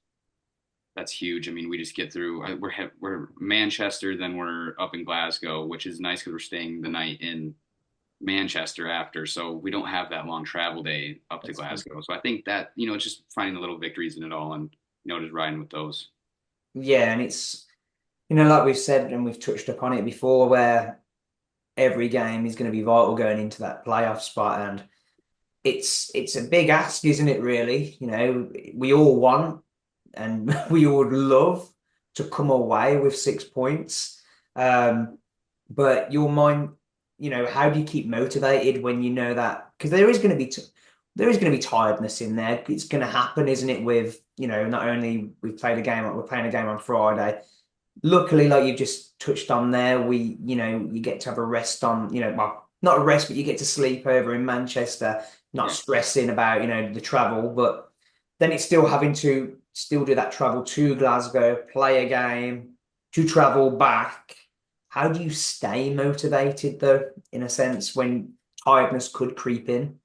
huge. I mean, we just get through. We're Manchester, then we're up in Glasgow, which is nice because we're staying the night in Manchester after, so we don't have that long travel day up to that's fine. Glasgow. So I think that it's just finding the little victories in it all, and just riding with those. Yeah, and it's like we've said and we've touched upon it before, where every game is going to be vital going into that playoff spot, and it's a big ask, isn't it, really? We all want and we all would love to come away with 6 points. But your mind, how do you keep motivated when you know that? Because there is going to be, there is going to be tiredness in there. It's going to happen, isn't it? With, not only we're playing a game on Friday. Luckily, like you've just touched on there, you get to have a rest on, well, not a rest, but you get to sleep over in Manchester, not Yeah. stressing about, the travel, but then it's still having to still do that travel to Glasgow, play a game, to travel back. How do you stay motivated though, in a sense, when tiredness could creep in?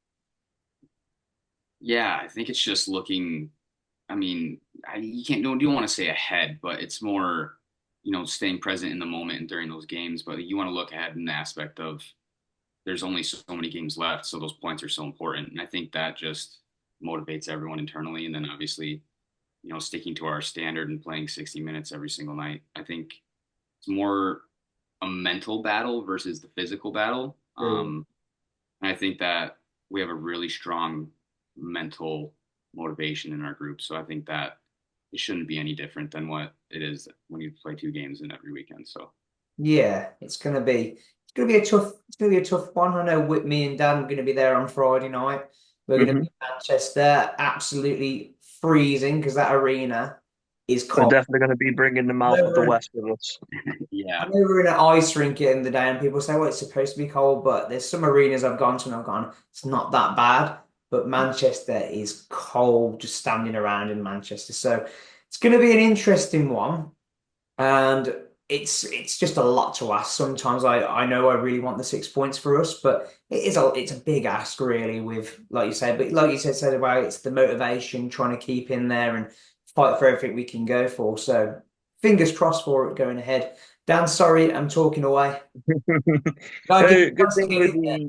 Yeah, I think it's just looking. I mean, you can't don't want to say ahead, but it's more, staying present in the moment and during those games. But you want to look ahead in the aspect of there's only so many games left, so those points are so important. And I think that just motivates everyone internally. And then obviously, sticking to our standard and playing 60 minutes every single night. I think it's more a mental battle versus the physical battle. Mm. And I think that we have a really strong mental motivation in our group. So I think that it shouldn't be any different than what it is when you play two games in every weekend. So Yeah, it's gonna be a tough one. I know with me and Dan are gonna be there on Friday night. We're gonna be Mhm. in Manchester, absolutely freezing because that arena is We're cold. definitely going to be bringing the mouth of the West with us. yeah, I know we're in an ice rink in the day, and people say, "Well, it's supposed to be cold," but there's some arenas I've gone to and I've gone, it's not that bad. But Manchester is cold just standing around in Manchester, so it's going to be an interesting one. And it's just a lot to ask. Sometimes I know I really want the 6 points for us, but it's a big ask really with like you said, but like you said about it's the motivation trying to keep in there and fight for everything we can go for. So fingers crossed for it going ahead. Dan, sorry, I'm talking away. Gotta give So it a chance to get in there.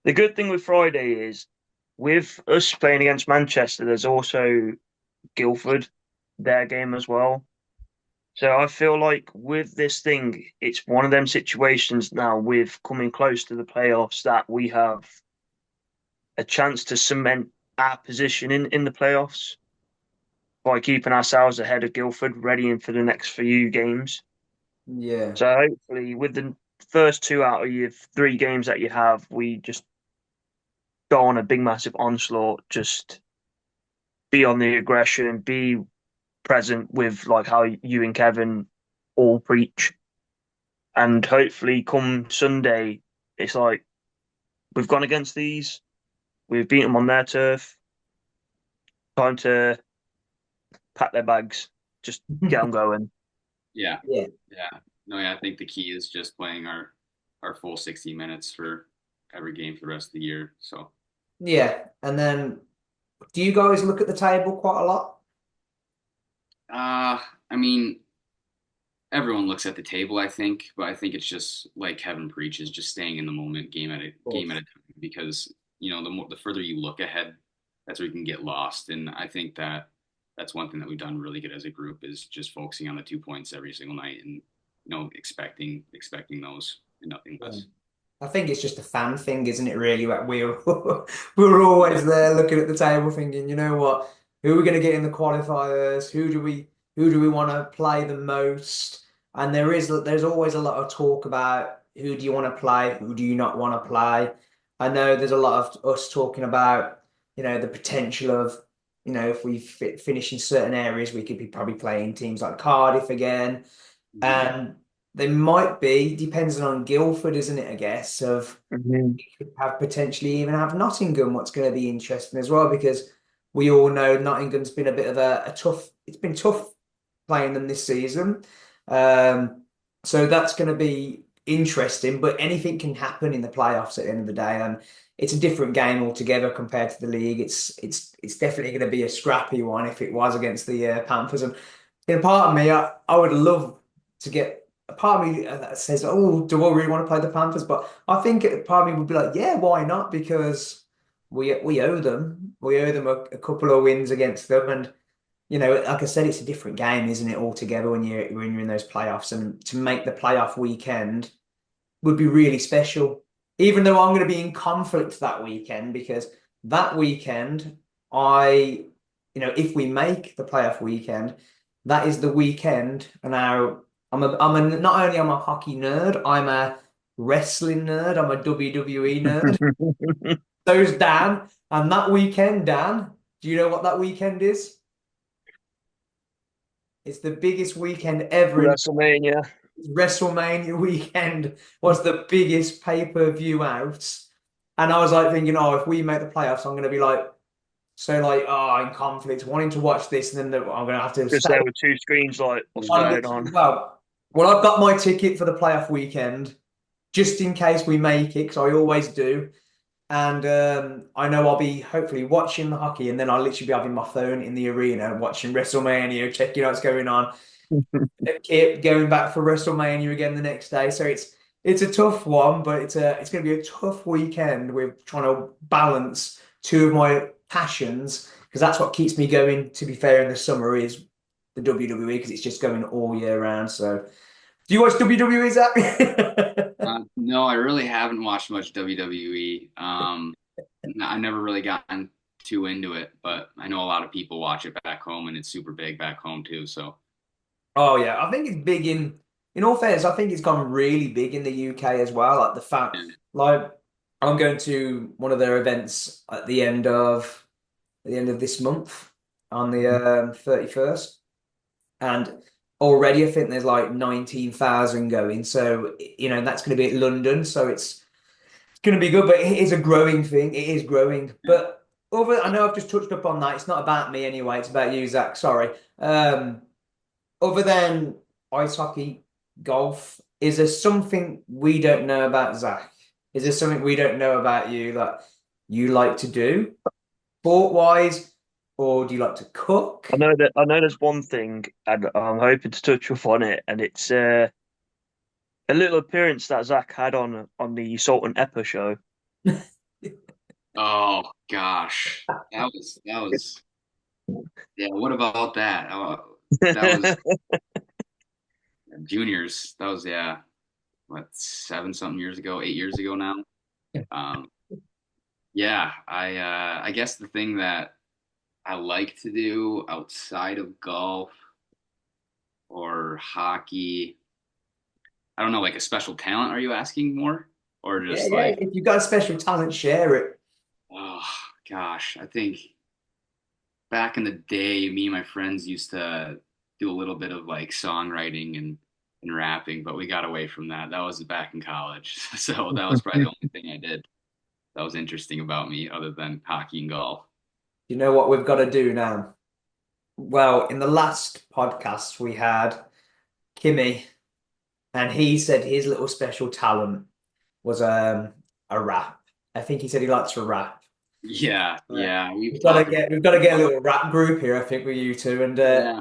the good thing with Friday is with us playing against Manchester, there's also Guildford, their game as well. So I feel like with this thing, it's one of them situations now with coming close to the playoffs that we have a chance to cement our position in the playoffs by keeping ourselves ahead of Guildford, readying for the next few games. Yeah. So hopefully, with the first two out of your three games that you have, we just go on a big, massive onslaught. Just be on the aggression, be present with like how you and Kevin all preach, and hopefully, come Sunday, it's like we've gone against these, we've beaten them on their turf. Time to pack their bags, just get them going. yeah, Yeah. yeah. No, yeah. I think the key is just playing our full 60 minutes for every game for the rest of the year. So Yeah. And then do you guys look at the table quite a lot? I mean, everyone looks at the table, I think, but I think it's just like Kevin preaches, just staying in the moment, game at a time, because the further you look ahead, that's where you can get lost. And I think that that's one thing that we've done really good as a group is just focusing on the 2 points every single night and expecting those and nothing Yeah. less. I think it's just a fan thing, isn't it, really? Like we're always there looking at the table thinking, you know what, who are we gonna get in the qualifiers? Who do we want to play the most? And there's always a lot of talk about who do you want to play, who do you not want to play. I know there's a lot of us talking about, the potential of, if we finish in certain areas, we could be probably playing teams like Cardiff again. Mhm. And they might be, depends on Guildford, isn't it, I guess, of Mhm. could have potentially even have Nottingham, what's going to be interesting as well, because we all know Nottingham's been a bit of a tough, it's been tough playing them this season. Um, so that's going to be interesting, but anything can happen in the playoffs at the end of the day. And it's a different game altogether compared to the league. It's definitely going to be a scrappy one if it was against the Panthers. And in a part of me, I would love to get a part of me that says, "Oh, do I really want to play the Panthers?" But I think a part of me would be like, "Yeah, why not?" Because we owe them. We owe them a couple of wins against them, and like I said, it's a different game, isn't it, altogether when you're in those playoffs, and to make the playoff weekend would be really special. Even though I'm going to be in conflict that weekend, because that weekend, if we make the playoff weekend, that is the weekend. And now not only am I a hockey nerd, I'm a wrestling nerd, I'm a WWE nerd. So's Dan. And that weekend, Dan, do you know what that weekend is? It's the biggest weekend ever in WrestleMania. WrestleMania weekend was the biggest pay-per-view out. And I was like thinking, oh, if we make the playoffs, I'm going to be like, so like, oh, in conflict, wanting to watch this, and then I'm going to have to Just stay. there with two screens, like, what's I going literally, on? well, I've got my ticket for the playoff weekend just in case we make it, because I always do. And I know I'll be hopefully watching the hockey, and then I'll literally be having my phone in the arena watching WrestleMania, checking out what's going on. Kip going back for WrestleMania again the next day. So it's a tough one, but it's going to be a tough weekend. We're trying to balance two of my passions because that's what keeps me going. To be fair, in the summer is the WWE because it's just going all year round. So, do you watch WWE, Zach? No, I really haven't watched much WWE. I never really gotten too into it, but I know a lot of people watch it back home, and it's super big back home too. So Oh yeah, I think it's big in all fairness, I think it's gone really big in the UK as well. Like the fact yeah. like I'm going to one of their events at the end of this month on the 31st. And already I think there's like 19,000 going. So that's going to be at London, so it's going to be good, but it is a growing thing. It is growing. But over I know I've just touched up on that. It's not about me anyway, it's about you, Zach. Sorry. Other than ice hockey, golf, is there something we don't know about Zach? Is there something we don't know about you that you like to do, sport wise, or do you like to cook? I know there's one thing, and I'm hoping to touch upon it, and it's a little appearance that Zach had on the Salt and Pepper show. Oh gosh, that was yeah. What about that? That was juniors. That was yeah. What 7 something years ago, 8 years ago now. Um, yeah, I guess the thing that I like to do outside of golf or hockey, I don't know, like a special talent, are you asking more? Or Yeah, just yeah. like, If you've got a special talent, share it. oh gosh, I think back in the day, me and my friends used to do a little bit of like songwriting and rapping, but we got away from that. That was back in college. So that was probably the only thing I did that was interesting about me other than hockey and golf. You know what we've got to do now? Well, in the last podcast we had Kimmy, and he said his little special talent was a rap. I think he said he likes to rap. Yeah, Right. yeah, we've We've got to talked get we've got to get a about little rap group here, I think, with you two. And yeah.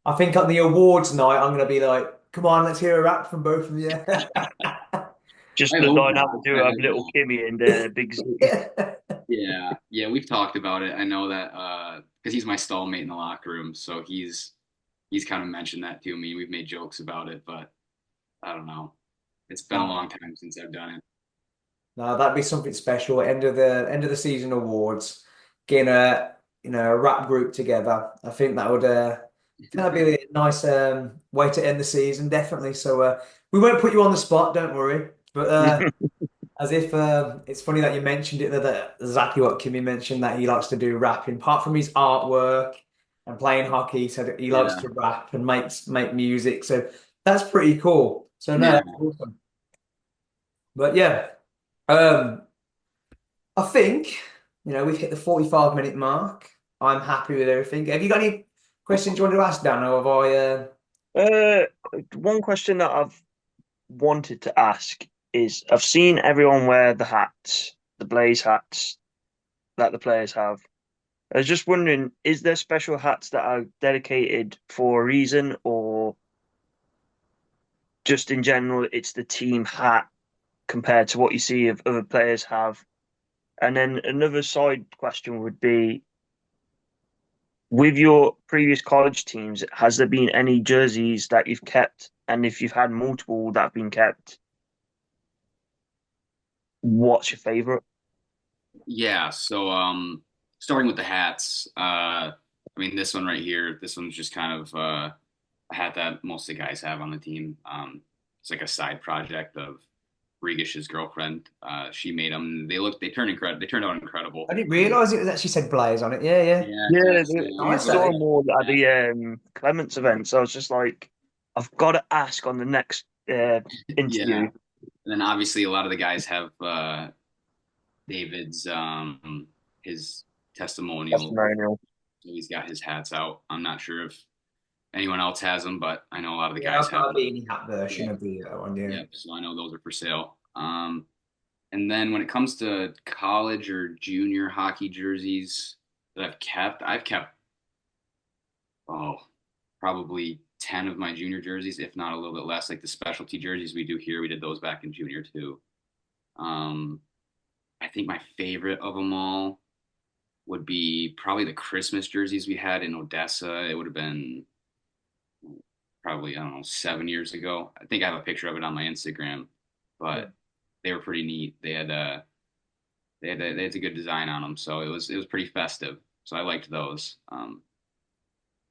I think on the awards night, I'm gonna be like, come on, let's hear a rap from both of you. Just I the hope dynamic not. duo of little Kimmy and Big Z. Yeah, yeah, we've talked about it. I know that because he's my stallmate in the locker room, so he's kind of mentioned that to me. We've made jokes about it, but I don't know. It's been a long time since I've done it. No, that'd be something special. End of the season awards, getting a rap group together. I think that'd be a nice way to end the season, definitely. So we won't put you on the spot, don't worry. But as if it's funny that you mentioned it that exactly what Kimmy mentioned that he likes to do rapping. Apart from his artwork and playing hockey, he said he likes Yeah, to rap and make music. So that's pretty cool. So no, yeah, that's awesome. But yeah. Um, I think, we've hit the 45-minute mark. I'm happy with everything. Have you got any questions you want to ask, Dan, or have I Uh, One question that I've wanted to ask is I've seen everyone wear the hats, the Blaze hats that the players have. I was just wondering, is there special hats that are dedicated for a reason, or just in general, it's the team hat compared to what you see of other players have? And then another side question would be, with your previous college teams, has there been any jerseys that you've kept? And if you've had multiple that have been kept, what's your favorite? yeah. So starting with the hats, I mean this one right here. This one's just kind of a hat that most of the guys have on the team. It's like a side project of Regish's girlfriend. She made them. They turned incredible. They turned out incredible. I didn't realise it was actually said Blaze on it. Yeah, yeah. Yeah, yeah. Yeah, So you Nice, saw eh? them all at the Clements event, so I was just like, I've got to ask on the next yeah. interview. And then obviously a lot of the guys have David's his testimonial. Testimonial. He's got his hats out. I'm not sure if anyone else has them, but I know a lot of the Yeah, guys I've have got a them. beanie hat version Yeah. of the one, yeah. Yep. So I know those are for sale. And then when it comes to college or junior hockey jerseys that I've kept oh probably 10 of my junior jerseys, if not a little bit less. Like the specialty jerseys we do here, we did those back in junior too. Um, I think my favorite of them all would be probably the Christmas jerseys we had in Odessa. It would have been probably, I don't know, 7 years ago. I think I have a picture of it on my Instagram, but they were pretty neat. They had a good design on them, so it was pretty festive. So I liked those.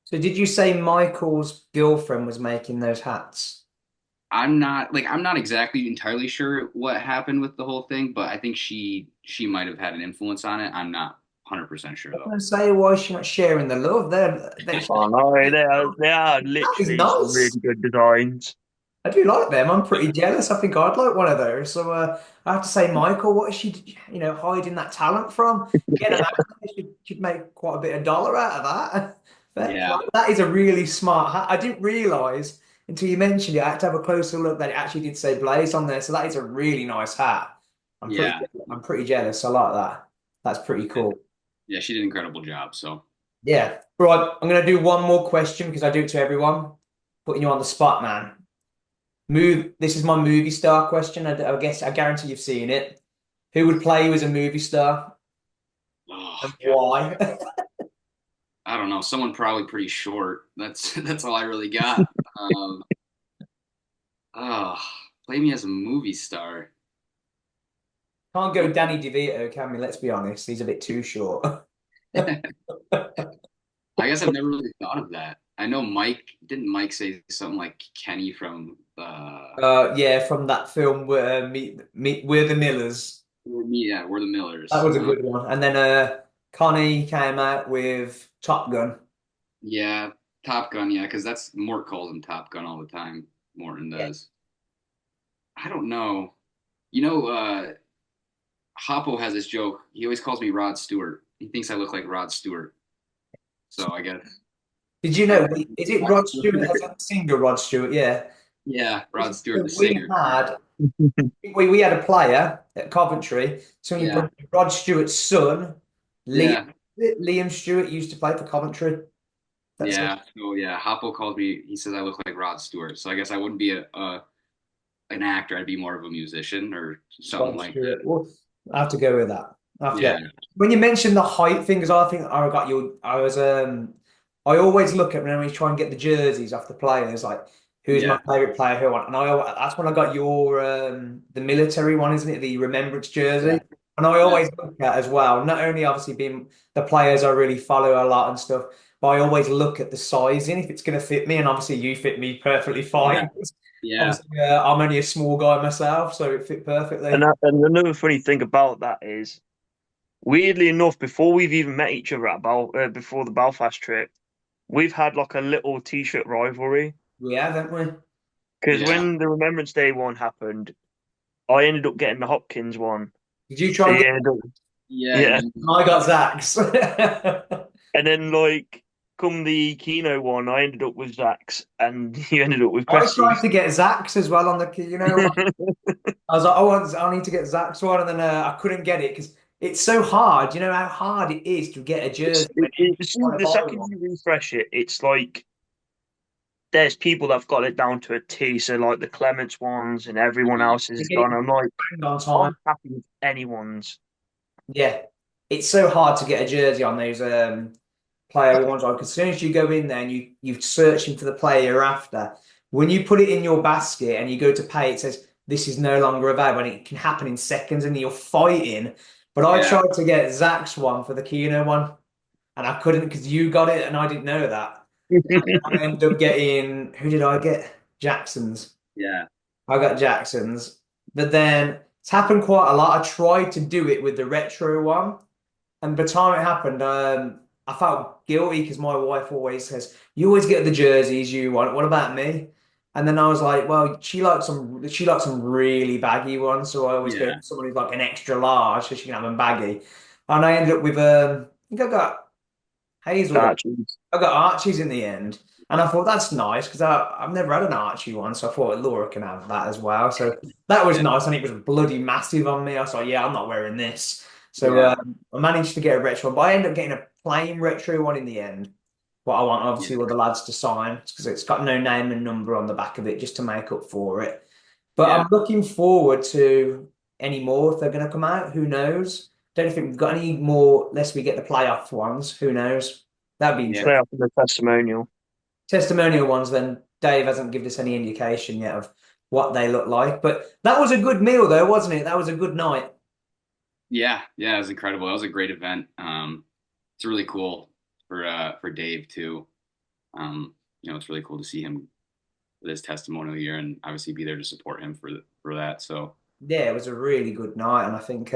So did you say Michael's girlfriend was making those hats? I'm not exactly entirely sure what happened with the whole thing, but I think she might have had an influence on it. I'm not 100% sure I was though. going to say, why is she not sharing the love? Oh no, they are That is literally some nice. really good designs. I do like them. I'm pretty jealous. I think I'd like one of those. So I have to say, Michael, what is she, hiding that talent from? Get them out. She'd make quite a bit of dollar out of that. Fair Yeah, play. That is a really smart hat. I didn't realize until you mentioned it. I had to have a closer look that it actually did say Blaze on there. So that is a really nice hat. I'm pretty, yeah, I'm pretty jealous. I like that. That's pretty cool. yeah. She did an incredible job. So Yeah. Right. I'm gonna do one more question because I do it to everyone. Putting you on the spot, man. This is my movie star question. I guess I guarantee you've seen it. Who would play you as a movie star oh, and God, why? I don't know. Someone probably pretty short. That's all I really got. Um, oh, play me as a movie star. Can't go Danny DeVito, can we? Let's be honest. He's a bit too short. I guess I've never really thought of that. I know didn't Mike say something like Kenny from Yeah, from that film where meet we're the Millers. yeah, we're the That Millers. was a good one. And then Connie came out with Top Gun. Yeah, Top Gun, yeah, because that's Mort calls him Top Gun all the time. Morton Yeah. does. I don't know. You know, Hoppo has this joke. He always calls me Rod Stewart. He thinks I look like Rod Stewart. So I guess Did you I, know? Is it Rod Stewart as a singer? Rod Stewart, yeah. yeah, Rod Stewart So the singer. we had a player at Coventry. So when you Yeah, put Rod Stewart's son, Liam yeah, Liam Stewart used to play for Coventry. That's it. yeah. So yeah, Hoppo calls me. He says I look like Rod Stewart. So I guess I wouldn't be an actor. I'd be more of a musician or something Rod like Stewart. that. Well, I have to go with that. I have to go. Yeah, When you mentioned the height thing, because I think I always look at when we try and get the jerseys off the players, like who's my yeah, favorite player, who I want, and that's when I got your the military one, isn't it? The Remembrance yeah, jersey. And I yeah, always look at as well, not only obviously being the players I really follow a lot and stuff, but I always look at the sizing if it's going to fit me, and obviously you fit me perfectly yeah, fine. yeah. Obviously, I'm only a small guy myself, so it fit perfectly. And another funny thing about that is, weirdly enough, before we've even met each other before the Belfast trip, we've had like a little t-shirt rivalry. We have, haven't we? Because Yeah. when the Remembrance Day one happened, I ended up getting the Hopkins one. Did you try and He get? ended up, Yeah, yeah. I got Zach's. And then like come the Kino one, I ended up with Zach's, and you ended up with I tried Presley's. to get Zach's as well on the, I was like, I need to get Zach's one, and then I couldn't get it because it's so hard. You know how hard it is to get a jersey when you want to The buy second one. you refresh it, it's like there's people that've got it down to a T. So like the Clements ones and everyone else's To is get it gone. I'm like, bang on time. I'm happy with anyone's. Yeah, it's so hard to get a jersey on those player ones. Like as soon as you go in there and you're searching for the player you're after, when you put it in your basket and you go to pay, it says this is no longer available, and it can happen in seconds, and you're fighting. But I yeah, tried to get Zach's one for the Keno one, and I couldn't because you got it, and I didn't know that. I ended up getting, who did I get? Jackson's. yeah. I got Jackson's. But then it's happened quite a lot. I tried to do it with the retro one, and by the time it happened, I felt guilty because my wife always says, "You always get the jerseys you want. What about me?" And then I was like, "Well, she likes some really baggy ones, so I always go Yeah. for someone who's like an extra large, so she can have them baggy." And I ended up with I think I got Hazel. Jeez. I got Archie's in the end, and I thought that's nice because I've never had an Archie one, so I thought Laura can have that as well. So that was Yeah. nice, and it was bloody massive on me. I was like, yeah, I'm not wearing this. So Yeah. I managed to get a retro one, but I ended up getting a plain retro one in the end. But I want Yeah. obviously all the lads to sign because it's got no name and number on the back of it just to make up for it. But Yeah. I'm looking forward to any more if they're going to come out. Who knows? Don't think we've got any more unless we get the playoff ones. Who knows? That'd be Yeah. Stay interesting. up in the testimonial. Testimonial ones, then Dave hasn't given us any indication yet of what they look like. But that was a good meal, though, wasn't it? That was a good night. Yeah. Yeah. It was incredible. That was a great event. It's really cool for Dave too. It's really cool to see him with his testimonial year and obviously be there to support him for that. So Yeah, it was a really good night, and I think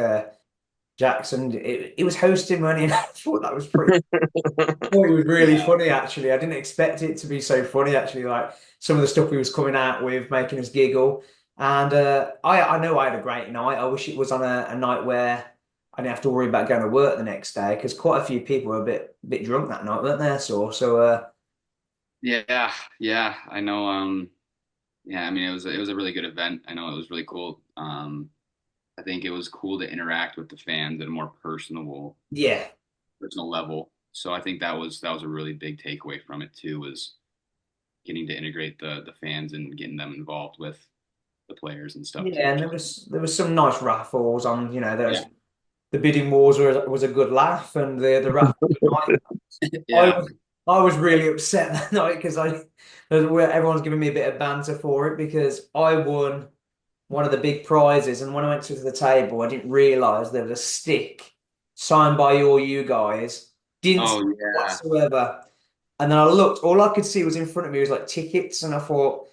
Jackson, it was hosting money, and I thought that was pretty. I thought it was really yeah. funny, actually. I didn't expect it to be so funny, actually. Like some of the stuff he was coming out with, making us giggle. And I know I had a great night. I wish it was on a night where I didn't have to worry about going to work the next day because quite a few people were a bit drunk that night, weren't they? So Yeah. Yeah. I know. Yeah. I mean, it was a really good event. I know it was really cool. I think it was cool to interact with the fans at a more yeah, personal level. So I think that was a really big takeaway from it too, was getting to integrate the fans and getting them involved with the players and stuff too. yeah. And there was some nice raffles on. Yeah. There's the bidding wars was a good laugh, and the raffle of the night. I Yeah. was I was really upset that night because everyone's giving me a bit of banter for it because I won one of the big prizes, and when I went to the table, I didn't realize there was a stick signed by all you guys. Didn't see Oh it yeah. whatsoever. And then I looked, all I could see was in front of me was like tickets, and I thought,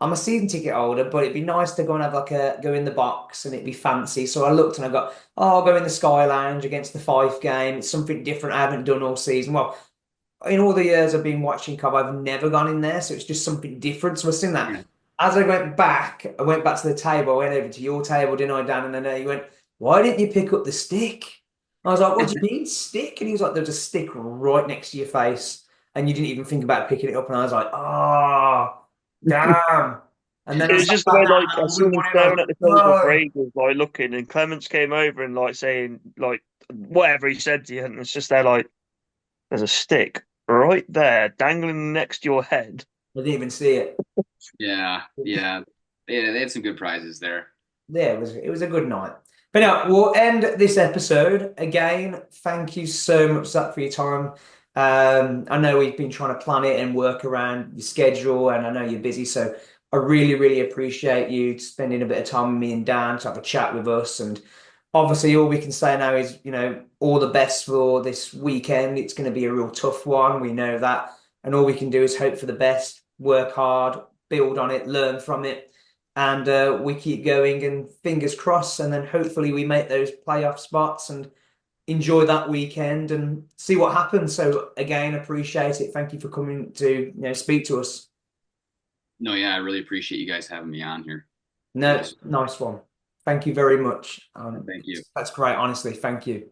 I'm a season ticket holder, but it'd be nice to go and have go in the box and it'd be fancy. So I looked and I got, oh, I'll go in the Sky Lounge against the Fife game. It's something different I haven't done all season. Well, in all the years I've been watching Cobb, I've never gone in there, so it's just something different. So I've seen that. Yeah. As I went back to the table, I went over to your table, didn't I, Dan? And then he went, "Why didn't you pick up the stick?" I was like, "What do you mean stick?" And he was like, "There's a stick right next to your face, and you didn't even think about picking it up." And I was like, "Oh, damn!" And then It I was sat just the back way, down like, and I I wouldn't seen him want it. And I was staring like, at the table for "No." ages, like looking, and Clements came over and like saying like whatever he said to you, and it's just there like there's a stick right there dangling next to your head. I didn't even see it. Yeah. Yeah. They had some good prizes there. Yeah, it was a good night. But now we'll end this episode. Again, thank you so much, Zach, for your time. I know we've been trying to plan it and work around your schedule, and I know you're busy, so I really, really appreciate you spending a bit of time with me and Dan to have a chat with us. And obviously, all we can say now is, all the best for this weekend. It's going to be a real tough one. We know that. And all we can do is hope for the best, work hard, build on it, learn from it, and we keep going and fingers crossed, and then hopefully we make those playoff spots and enjoy that weekend and see what happens. So again, appreciate it. Thank you for coming to speak to us. No, yeah, I really appreciate you guys having me on here. No, Really, nice one. Thank you very much. thank you. That's great. Honestly, thank you.